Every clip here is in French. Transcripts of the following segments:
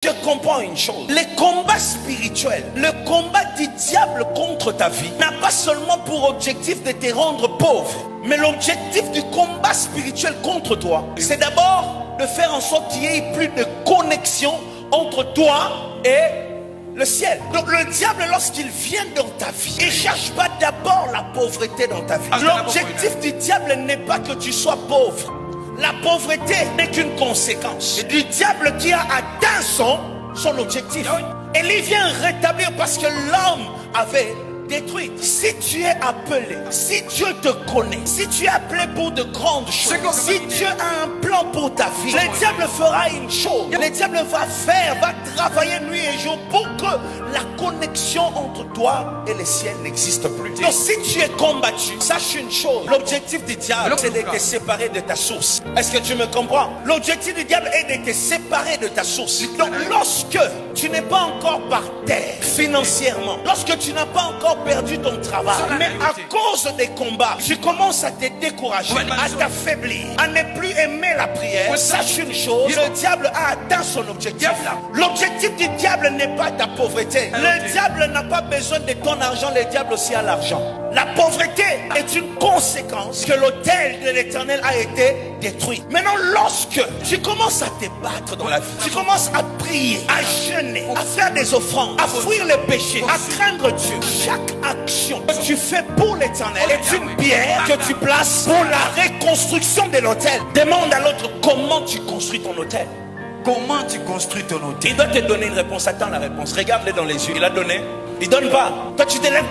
je comprends une chose. Les combats spirituels, le combat du diable contre ta vie n'a pas seulement pour objectif de te rendre pauvre. Mais l'objectif du combat spirituel contre toi, c'est d'abord de faire en sorte qu'il y ait plus de connexion entre toi et le ciel. Donc le diable, lorsqu'il vient dans ta vie, il ne cherche pas d'abord la pauvreté dans ta vie. L'objectif du diable n'est pas que tu sois pauvre. La pauvreté n'est qu'une conséquence du diable qui a atteint son objectif. Et il vient rétablir parce que l'homme avait détruit. Si tu es appelé, si Dieu te connaît, si tu es appelé pour de grandes choses, si Dieu a un plan pour ta vie, le diable fera une chose. Le diable va travailler nuit et jour pour que la connexion entre toi et le ciel n'existe plus. Donc si tu es combattu, sache une chose, l'objectif du diable, c'est de te séparer de ta source. Est-ce que tu me comprends? L'objectif du diable est de te séparer de ta source. Donc lorsque tu n'es pas encore par terre financièrement, lorsque tu n'as pas encore perdu ton travail, mais à cause des combats, tu commences à te décourager, à t'affaiblir, à ne plus aimer la prière, sache une chose, le diable a atteint son objectif. L'objectif du diable n'est pas ta pauvreté. Le diable n'a pas besoin de ton argent, le diable aussi a l'argent. La pauvreté est une conséquence que l'autel de l'Éternel a été détruit. Maintenant, lorsque tu commences à te battre dans la vie, tu commences à prier, à jeûner, à faire des offrandes, à fuir les péchés, à craindre Dieu, chaque action que tu fais pour l'Éternel est une pierre que tu places pour la reconstruction de l'autel. Demande à l'autre comment tu construis ton autel. Comment tu construis ton hôtel? Il doit te donner une réponse. Attends la réponse. Regarde-le dans les yeux. Il a donné. Il donne pas. Toi tu te lèves.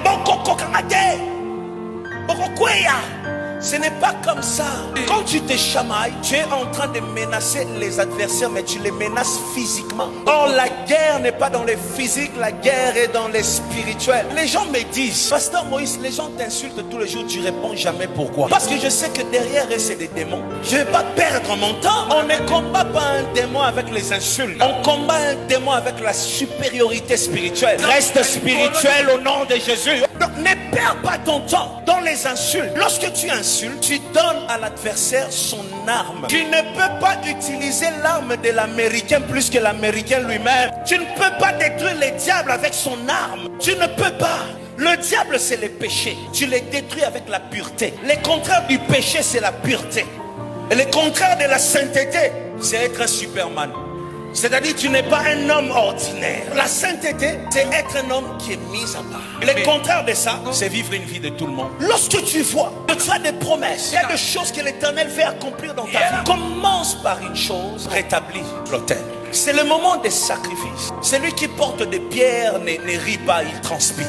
Ce n'est pas comme ça. Quand tu te chamailles, tu es en train de menacer les adversaires, mais tu les menaces physiquement. Or, la guerre n'est pas dans les physiques, la guerre est dans les spirituels. Les gens me disent, Pasteur Moïse, les gens t'insultent tous les jours, tu réponds jamais pourquoi? Parce que je sais que derrière eux, c'est des démons. Je ne vais pas perdre mon temps. On ne combat pas un démon avec les insultes. On combat un démon avec la supériorité spirituelle. Reste spirituel au nom de Jésus. Donc, ne perds pas ton temps dans les insultes. Lorsque tu insultes, tu donnes à l'adversaire son arme. Tu ne peux pas utiliser l'arme de l'Américain plus que l'Américain lui-même. Tu ne peux pas détruire les diables avec son arme. Tu ne peux pas. Le diable, c'est le péché. Tu les détruis avec la pureté. Le contraire du péché, c'est la pureté. Et le contraire de la sainteté, c'est être un Superman. C'est-à-dire tu n'es pas un homme ordinaire. La sainteté, c'est être un homme qui est mis à part. Le contraire de ça, c'est vivre une vie de tout le monde. Lorsque tu vois que tu as des promesses, il y a des choses que l'Éternel veut accomplir dans ta vie, commence par une chose, rétablis l'autel. C'est le moment des sacrifices. Celui qui porte des pierres ne rit pas, il transpire.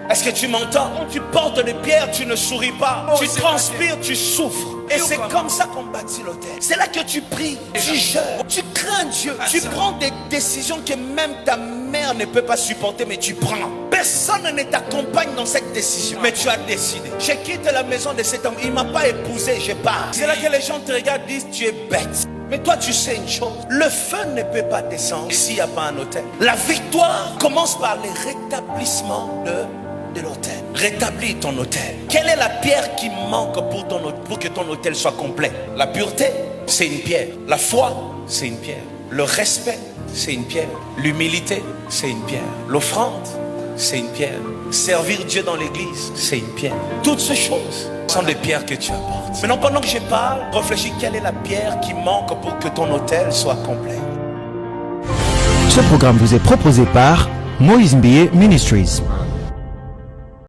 Est-ce que tu m'entends? Quand tu portes des pierres, tu ne souris pas. Tu transpires, tu souffres. Et c'est comme ça qu'on bâtit l'autel. C'est là que tu pries, tu jeûnes, tu crains Dieu. Tu prends des décisions que même ta mère ne peut pas supporter, mais tu prends. Personne ne t'accompagne dans cette décision, mais tu as décidé. Je quitte la maison de cet homme, il ne m'a pas épousé, je pars. C'est là que les gens te regardent et disent, tu es bête. Mais toi tu sais une chose, le feu ne peut pas descendre s'il n'y a pas un autel. La victoire commence par le rétablissement de l'autel. Rétablis ton autel. Quelle est la pierre qui manque pour que ton autel soit complet? La pureté, c'est une pierre. La foi, c'est une pierre. Le respect, c'est une pierre. L'humilité, c'est une pierre. L'offrande, c'est une pierre. Servir Dieu dans l'église, c'est une pierre. Toutes ces choses sont des pierres que tu apportes. Maintenant, pendant que je parle, réfléchis quelle est la pierre qui manque pour que ton autel soit complet. Ce programme vous est proposé par Moïse Mbie Ministries.